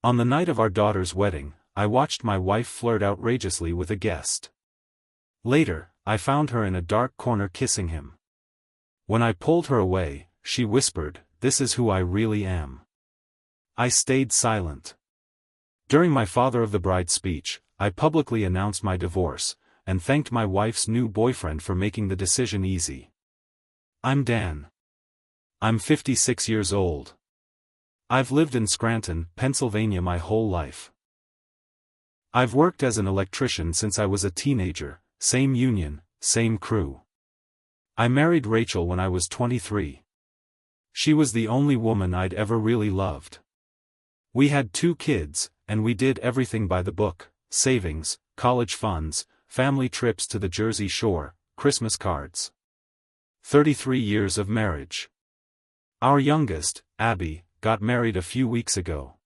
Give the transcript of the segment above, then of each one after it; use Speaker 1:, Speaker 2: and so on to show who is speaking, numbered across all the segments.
Speaker 1: On the night of our daughter's wedding, I watched my wife flirt outrageously with a guest. Later, I found her in a dark corner kissing him. When I pulled her away, she whispered, "This is who I really am." I stayed silent. During my father of the bride speech, I publicly announced my divorce, and thanked my wife's new boyfriend for making the decision easy. I'm Dan. I'm 56 years old. I've lived in Scranton, Pennsylvania my whole life. I've worked as an electrician since I was a teenager, same union, same crew. I married Rachel when I was 23. She was the only woman I'd ever really loved. We had 2 kids, and we did everything by the book: savings, college funds, family trips to the Jersey Shore, Christmas cards. 33 years of marriage. Our youngest, Abby, got married a few weeks ago.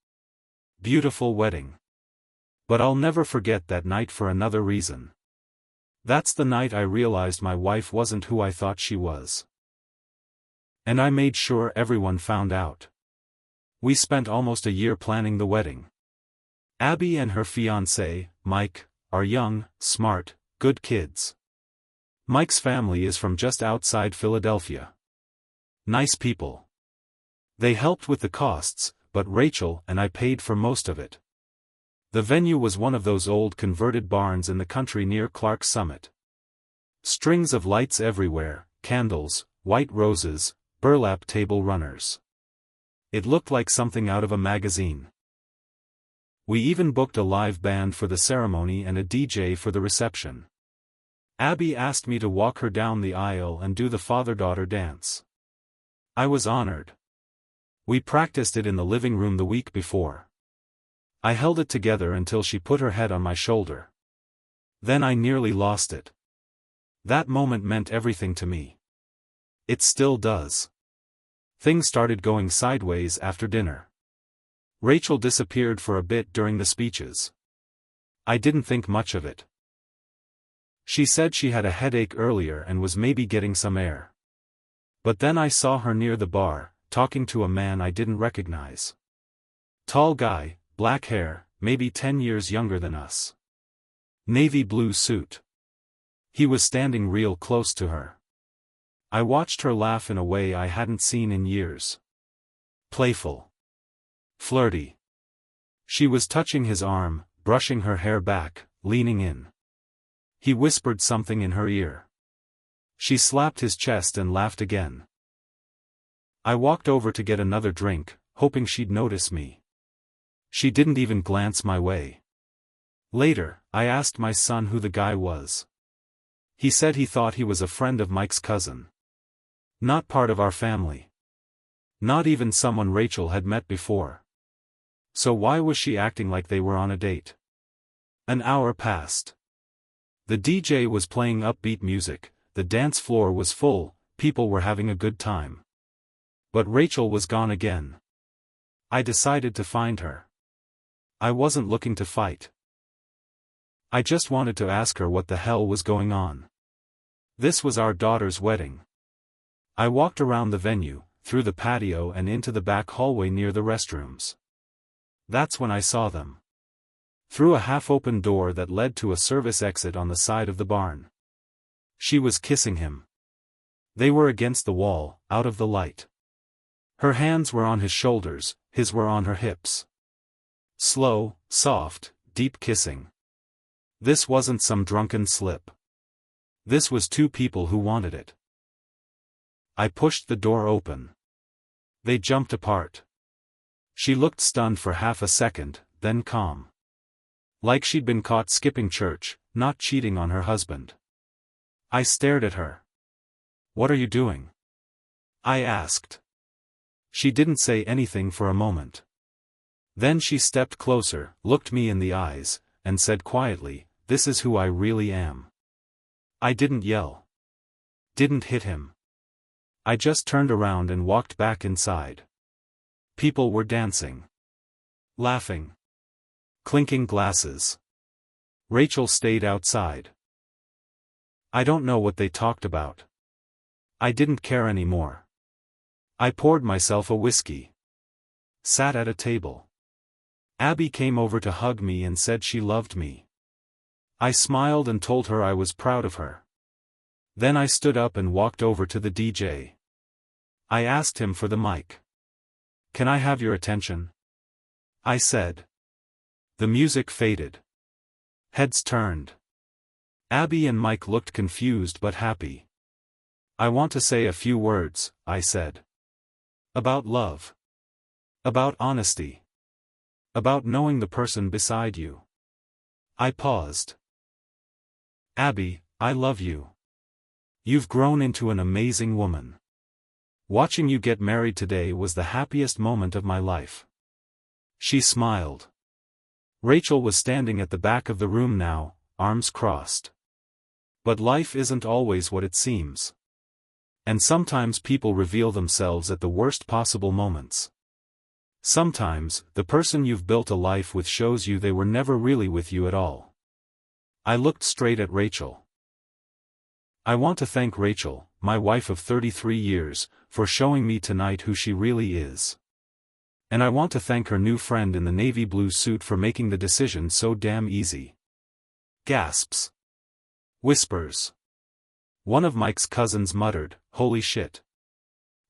Speaker 1: Beautiful wedding. But I'll never forget that night for another reason. That's the night I realized my wife wasn't who I thought she was. And I made sure everyone found out. We spent almost a year planning the wedding. Abby and her fiancé, Mike, are young, smart, good kids. Mike's family is from just outside Philadelphia. Nice people. They helped with the costs, but Rachel and I paid for most of it. The venue was one of those old converted barns in the country near Clark's Summit. Strings of lights everywhere, candles, white roses, burlap table runners. It looked like something out of a magazine. We even booked a live band for the ceremony and a DJ for the reception. Abby asked me to walk her down the aisle and do the father-daughter dance. I was honored. We practiced it in the living room the week before. I held it together until she put her head on my shoulder. Then I nearly lost it. That moment meant everything to me. It still does. Things started going sideways after dinner. Rachel disappeared for a bit during the speeches. I didn't think much of it. She said she had a headache earlier and was maybe getting some air. But then I saw her near the bar, talking to a man I didn't recognize. Tall guy, black hair, maybe 10 years younger than us. Navy blue suit. He was standing real close to her. I watched her laugh in a way I hadn't seen in years. Playful. Flirty. She was touching his arm, brushing her hair back, leaning in. He whispered something in her ear. She slapped his chest and laughed again. I walked over to get another drink, hoping she'd notice me. She didn't even glance my way. Later, I asked my son who the guy was. He said he thought he was a friend of Mike's cousin. Not part of our family. Not even someone Rachel had met before. So why was she acting like they were on a date? An hour passed. The DJ was playing upbeat music, the dance floor was full, people were having a good time. But Rachel was gone again. I decided to find her. I wasn't looking to fight. I just wanted to ask her what the hell was going on. This was our daughter's wedding. I walked around the venue, through the patio and into the back hallway near the restrooms. That's when I saw them. Through a half-open door that led to a service exit on the side of the barn. She was kissing him. They were against the wall, out of the light. Her hands were on his shoulders, his were on her hips. Slow, soft, deep kissing. This wasn't some drunken slip. This was 2 people who wanted it. I pushed the door open. They jumped apart. She looked stunned for half a second, then calm. Like she'd been caught skipping church, not cheating on her husband. I stared at her. "What are you doing?" I asked. She didn't say anything for a moment. Then she stepped closer, looked me in the eyes, and said quietly, "This is who I really am." I didn't yell. Didn't hit him. I just turned around and walked back inside. People were dancing. Laughing. Clinking glasses. Rachel stayed outside. I don't know what they talked about. I didn't care anymore. I poured myself a whiskey. Sat at a table. Abby came over to hug me and said she loved me. I smiled and told her I was proud of her. Then I stood up and walked over to the DJ. I asked him for the mic. "Can I have your attention?" I said. The music faded. Heads turned. Abby and Mike looked confused but happy. "I want to say a few words," I said. "About love. About honesty. About knowing the person beside you." I paused. "Abby, I love you. You've grown into an amazing woman. Watching you get married today was the happiest moment of my life." She smiled. Rachel was standing at the back of the room now, arms crossed. But life isn't always what it seems. And sometimes people reveal themselves at the worst possible moments. Sometimes, the person you've built a life with shows you they were never really with you at all. I looked straight at Rachel. "I want to thank Rachel, my wife of 33 years, for showing me tonight who she really is. And I want to thank her new friend in the navy blue suit for making the decision so damn easy." Gasps. Whispers. One of Mike's cousins muttered, "Holy shit."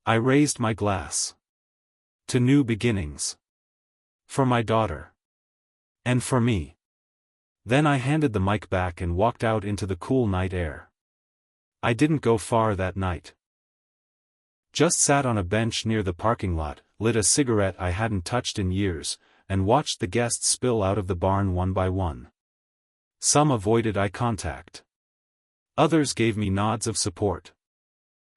Speaker 1: I raised my glass. To new beginnings. For my daughter. And for me. Then I handed the mic back and walked out into the cool night air. I didn't go far that night. Just sat on a bench near the parking lot, lit a cigarette I hadn't touched in years, and watched the guests spill out of the barn one by one. Some avoided eye contact. Others gave me nods of support.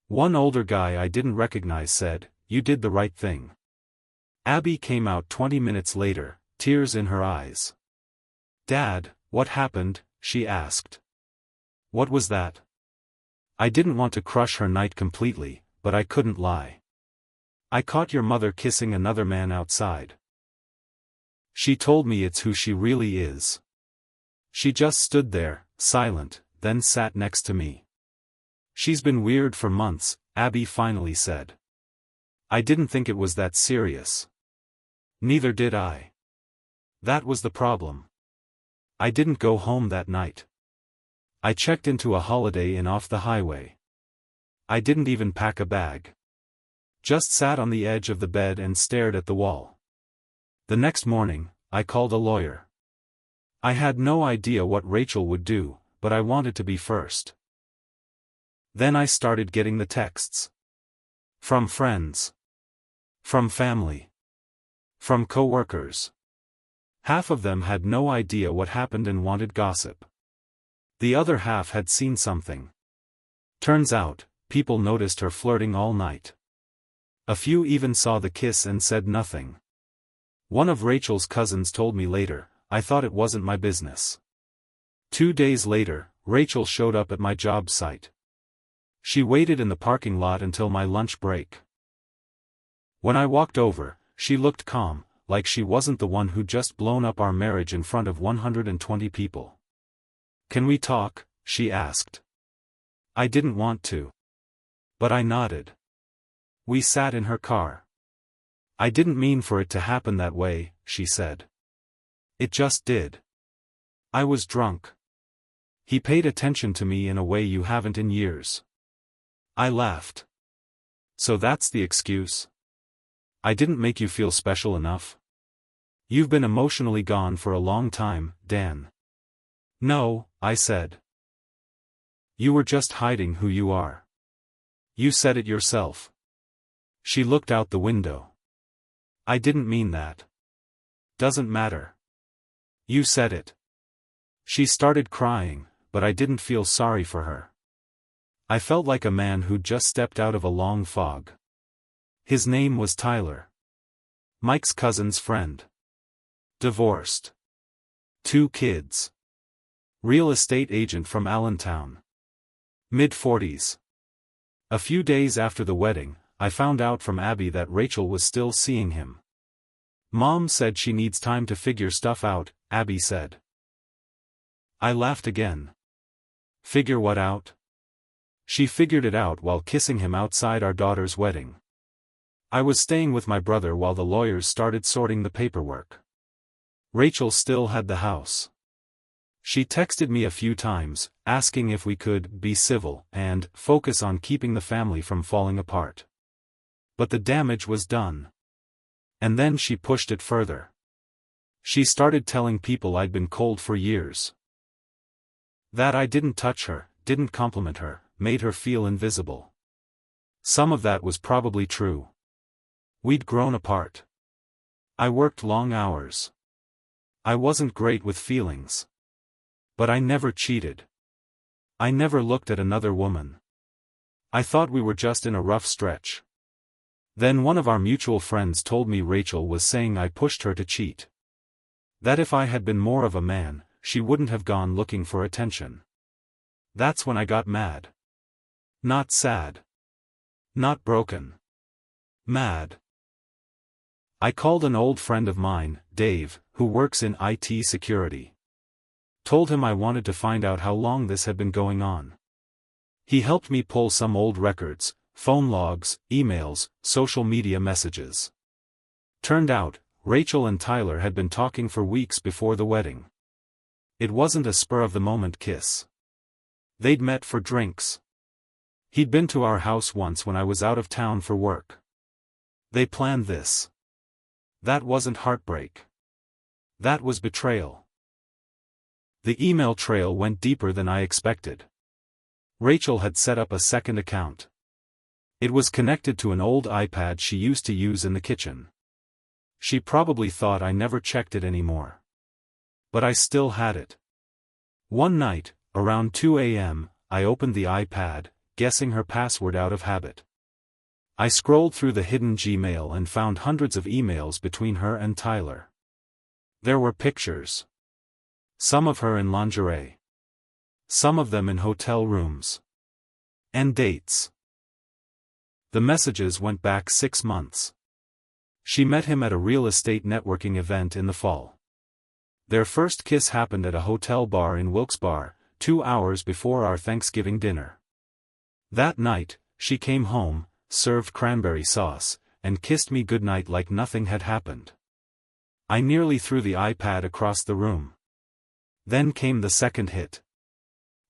Speaker 1: One older guy I didn't recognize said, "You did the right thing." Abby came out 20 minutes later, tears in her eyes. "Dad, what happened?" she asked. "What was that?" I didn't want to crush her night completely, but I couldn't lie. "I caught your mother kissing another man outside. She told me it's who she really is." She just stood there, silent, then sat next to me. "She's been weird for months," Abby finally said. I didn't think it was that serious. Neither did I. That was the problem. I didn't go home that night. I checked into a Holiday Inn off the highway. I didn't even pack a bag. Just sat on the edge of the bed and stared at the wall. The next morning, I called a lawyer. I had no idea what Rachel would do, but I wanted to be first. Then I started getting the texts. From friends. From family. From coworkers. Half of them had no idea what happened and wanted gossip. The other half had seen something. Turns out, people noticed her flirting all night. A few even saw the kiss and said nothing. One of Rachel's cousins told me later, "I thought it wasn't my business." 2 days later, Rachel showed up at my job site. She waited in the parking lot until my lunch break. When I walked over, she looked calm, like she wasn't the one who'd just blown up our marriage in front of 120 people. "Can we talk?" she asked. I didn't want to. But I nodded. We sat in her car. "I didn't mean for it to happen that way," she said. "It just did. I was drunk." "He paid attention to me in a way you haven't in years." I laughed. "So that's the excuse? I didn't make you feel special enough? You've been emotionally gone for a long time, Dan." "No," I said. "You were just hiding who you are. You said it yourself." She looked out the window. "I didn't mean that." "Doesn't matter. You said it." She started crying, but I didn't feel sorry for her. I felt like a man who'd just stepped out of a long fog. His name was Tyler. Mike's cousin's friend. Divorced. 2 kids. Real estate agent from Allentown. Mid-40s. A few days after the wedding, I found out from Abby that Rachel was still seeing him. "Mom said she needs time to figure stuff out," Abby said. I laughed again. "Figure what out?" "She figured it out while kissing him outside our daughter's wedding. I was staying with my brother while the lawyers started sorting the paperwork. Rachel still had the house. She texted me a few times, asking if we could be civil and focus on keeping the family from falling apart. But the damage was done. And then she pushed it further. She started telling people I'd been cold for years. That I didn't touch her, didn't compliment her, made her feel invisible. Some of that was probably true. We'd grown apart. I worked long hours. I wasn't great with feelings. But I never cheated. I never looked at another woman. I thought we were just in a rough stretch. Then one of our mutual friends told me Rachel was saying I pushed her to cheat. That if I had been more of a man, she wouldn't have gone looking for attention. That's when I got mad. Not sad. Not broken. Mad. I called an old friend of mine, Dave, who works in IT security. Told him I wanted to find out how long this had been going on. He helped me pull some old records, phone logs, emails, social media messages. Turned out, Rachel and Tyler had been talking for weeks before the wedding. It wasn't a spur-of-the-moment kiss. They'd met for drinks. He'd been to our house once when I was out of town for work. They planned this. That wasn't heartbreak. That was betrayal. The email trail went deeper than I expected. Rachel had set up a second account. It was connected to an old iPad she used to use in the kitchen. She probably thought I never checked it anymore. But I still had it. One night, around 2 a.m., I opened the iPad, guessing her password out of habit. I scrolled through the hidden Gmail and found hundreds of emails between her and Tyler. There were pictures. Some of her in lingerie. Some of them in hotel rooms. And dates. The messages went back 6 months. She met him at a real estate networking event in the fall. Their first kiss happened at a hotel bar in Wilkes-Barre, 2 hours before our Thanksgiving dinner. That night, she came home, served cranberry sauce, and kissed me goodnight like nothing had happened. I nearly threw the iPad across the room. Then came the second hit.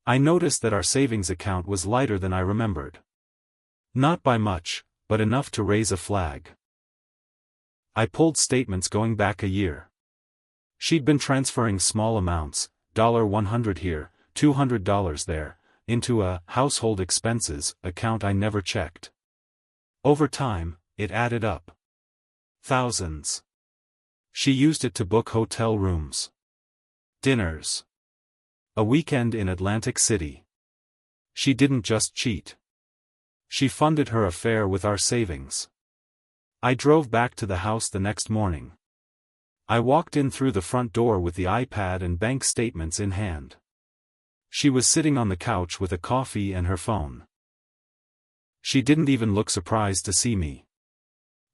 Speaker 1: I noticed that our savings account was lighter than I remembered. Not by much, but enough to raise a flag. I pulled statements going back a year. She'd been transferring small amounts, $100 here, $200 there, into a household expenses account I never checked. Over time, it added up. Thousands. She used it to book hotel rooms. Dinners. A weekend in Atlantic City. She didn't just cheat. She funded her affair with our savings. I drove back to the house the next morning. I walked in through the front door with the iPad and bank statements in hand. She was sitting on the couch with a coffee and her phone. She didn't even look surprised to see me.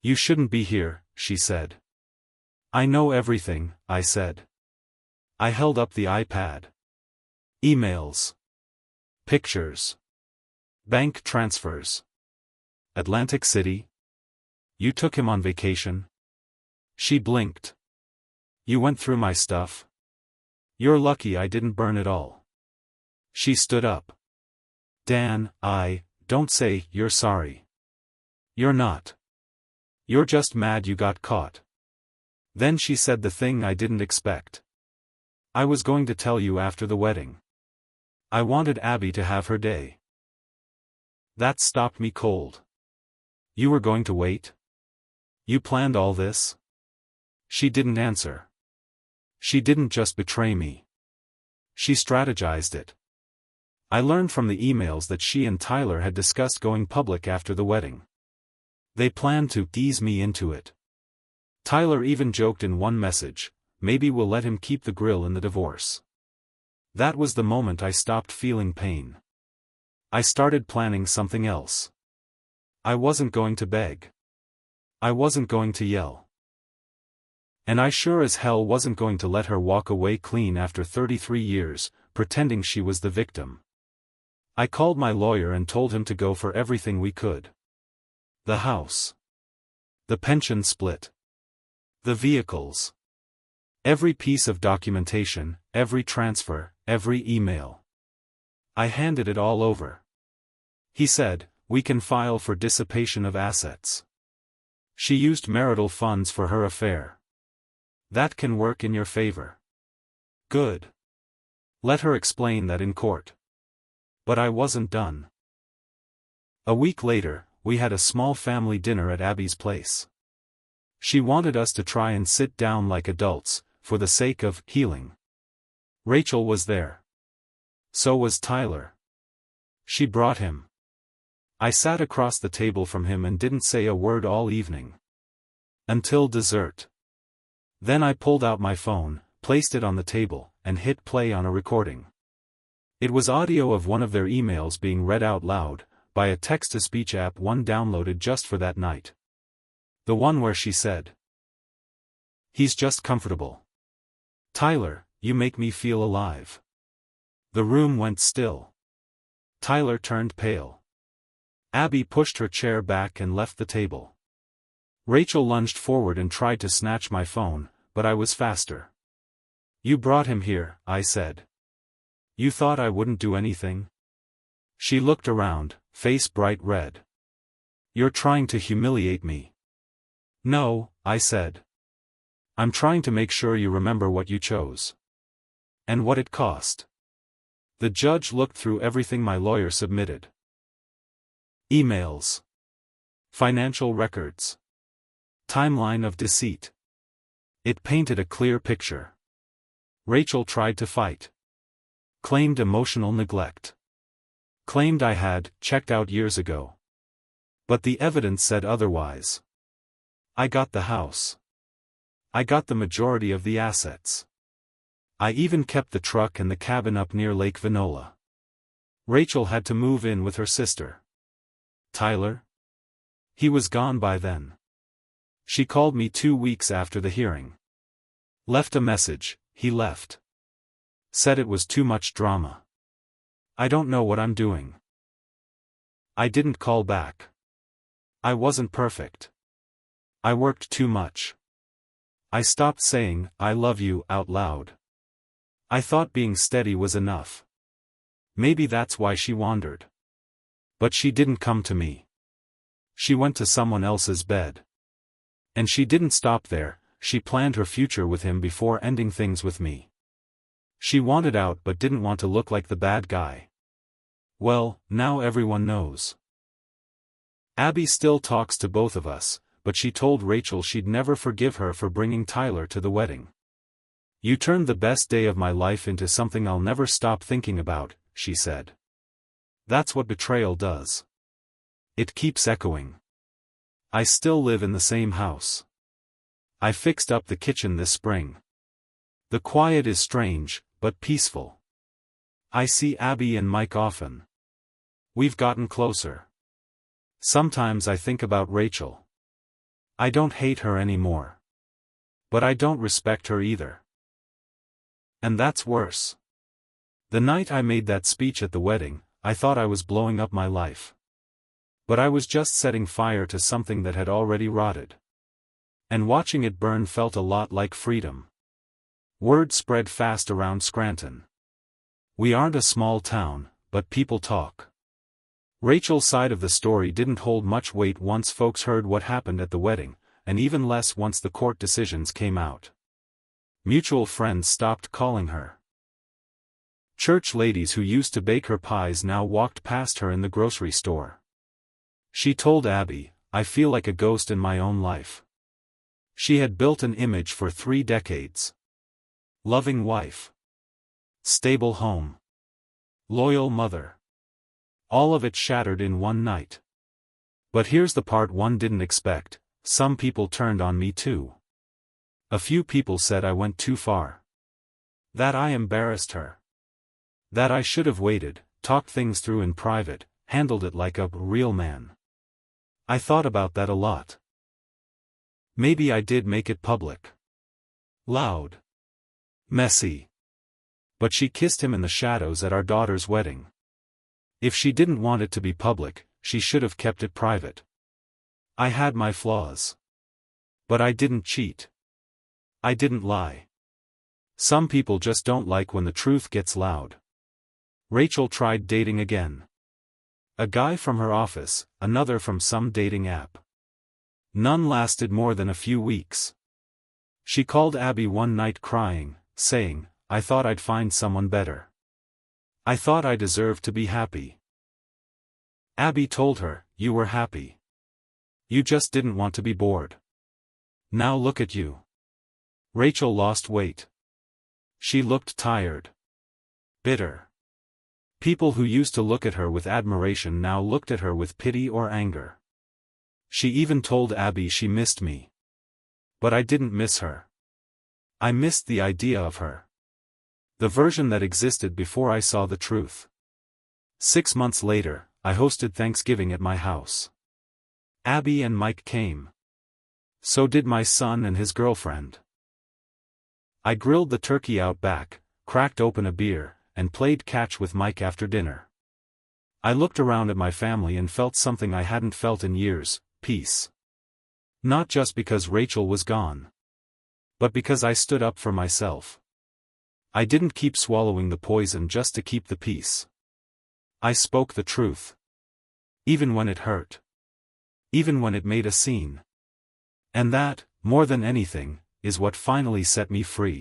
Speaker 1: "You shouldn't be here," she said. "I know everything," I said. I held up the iPad. Emails. Pictures. Bank transfers. Atlantic City. "You took him on vacation?" She blinked. "You went through my stuff? You're lucky I didn't burn it all." She stood up. "Dan, don't say you're sorry. You're not. You're just mad you got caught." Then she said the thing I didn't expect. "I was going to tell you after the wedding. I wanted Abby to have her day." That stopped me cold. "You were going to wait? You planned all this?" She didn't answer. She didn't just betray me. She strategized it. I learned from the emails that she and Tyler had discussed going public after the wedding. They planned to ease me into it. Tyler even joked in one message, "Maybe we'll let him keep the grill in the divorce." That was the moment I stopped feeling pain. I started planning something else. I wasn't going to beg. I wasn't going to yell. And I sure as hell wasn't going to let her walk away clean after 33 years, pretending she was the victim. I called my lawyer and told him to go for everything we could. The house. The pension split. The vehicles. Every piece of documentation, every transfer, every email. I handed it all over. He said, "We can file for dissipation of assets. She used marital funds for her affair. That can work in your favor." Good. Let her explain that in court. But I wasn't done. A week later, we had a small family dinner at Abby's place. She wanted us to try and sit down like adults, for the sake of healing. Rachel was there. So was Tyler. She brought him. I sat across the table from him and didn't say a word all evening. Until dessert. Then I pulled out my phone, placed it on the table, and hit play on a recording. It was audio of one of their emails being read out loud, by a text-to-speech app one downloaded just for that night. The one where she said, "He's just comfortable. Tyler, you make me feel alive." The room went still. Tyler turned pale. Abby pushed her chair back and left the table. Rachel lunged forward and tried to snatch my phone, but I was faster. "You brought him here," I said. "You thought I wouldn't do anything?" She looked around, face bright red. "You're trying to humiliate me." "No," I said. "I'm trying to make sure you remember what you chose. And what it cost." The judge looked through everything my lawyer submitted. Emails. Financial records. Timeline of deceit. It painted a clear picture. Rachel tried to fight. Claimed emotional neglect. Claimed I had checked out years ago. But the evidence said otherwise. I got the house. I got the majority of the assets. I even kept the truck and the cabin up near Lake Vinola. Rachel had to move in with her sister. Tyler? He was gone by then. She called me 2 weeks after the hearing. Left a message, he left. Said it was too much drama. I don't know what I'm doing. I didn't call back. I wasn't perfect. I worked too much. I stopped saying, "I love you," out loud. I thought being steady was enough. Maybe that's why she wandered. But she didn't come to me. She went to someone else's bed. And she didn't stop there, she planned her future with him before ending things with me. She wanted out but didn't want to look like the bad guy. Well, now everyone knows. Abby still talks to both of us, but she told Rachel she'd never forgive her for bringing Tyler to the wedding. "You turned the best day of my life into something I'll never stop thinking about," she said. That's what betrayal does. It keeps echoing. I still live in the same house. I fixed up the kitchen this spring. The quiet is strange, but peaceful. I see Abby and Mike often. We've gotten closer. Sometimes I think about Rachel. I don't hate her anymore. But I don't respect her either. And that's worse. The night I made that speech at the wedding, I thought I was blowing up my life. But I was just setting fire to something that had already rotted. And watching it burn felt a lot like freedom. Word spread fast around Scranton. We aren't a small town, but people talk. Rachel's side of the story didn't hold much weight once folks heard what happened at the wedding, and even less once the court decisions came out. Mutual friends stopped calling her. Church ladies who used to bake her pies now walked past her in the grocery store. She told Abby, "I feel like a ghost in my own life." She had built an image for 3 decades. Loving wife. Stable home. Loyal mother. All of it shattered in one night. But here's the part one didn't expect: some people turned on me too. A few people said I went too far. That I embarrassed her. That I should have waited, talked things through in private, handled it like a real man. I thought about that a lot. Maybe I did make it public. Loud. Messy. But she kissed him in the shadows at our daughter's wedding. If she didn't want it to be public, she should have kept it private. I had my flaws. But I didn't cheat. I didn't lie. Some people just don't like when the truth gets loud. Rachel tried dating again. A guy from her office, another from some dating app. None lasted more than a few weeks. She called Abby one night crying, saying, "I thought I'd find someone better. I thought I deserved to be happy." Abby told her, "You were happy. You just didn't want to be bored. Now look at you." Rachel lost weight. She looked tired. Bitter. People who used to look at her with admiration now looked at her with pity or anger. She even told Abby she missed me. But I didn't miss her. I missed the idea of her. The version that existed before I saw the truth. 6 months later, I hosted Thanksgiving at my house. Abby and Mike came. So did my son and his girlfriend. I grilled the turkey out back, cracked open a beer, and played catch with Mike after dinner. I looked around at my family and felt something I hadn't felt in years: peace. Not just because Rachel was gone. But because I stood up for myself. I didn't keep swallowing the poison just to keep the peace. I spoke the truth. Even when it hurt. Even when it made a scene. And that, more than anything, is what finally set me free.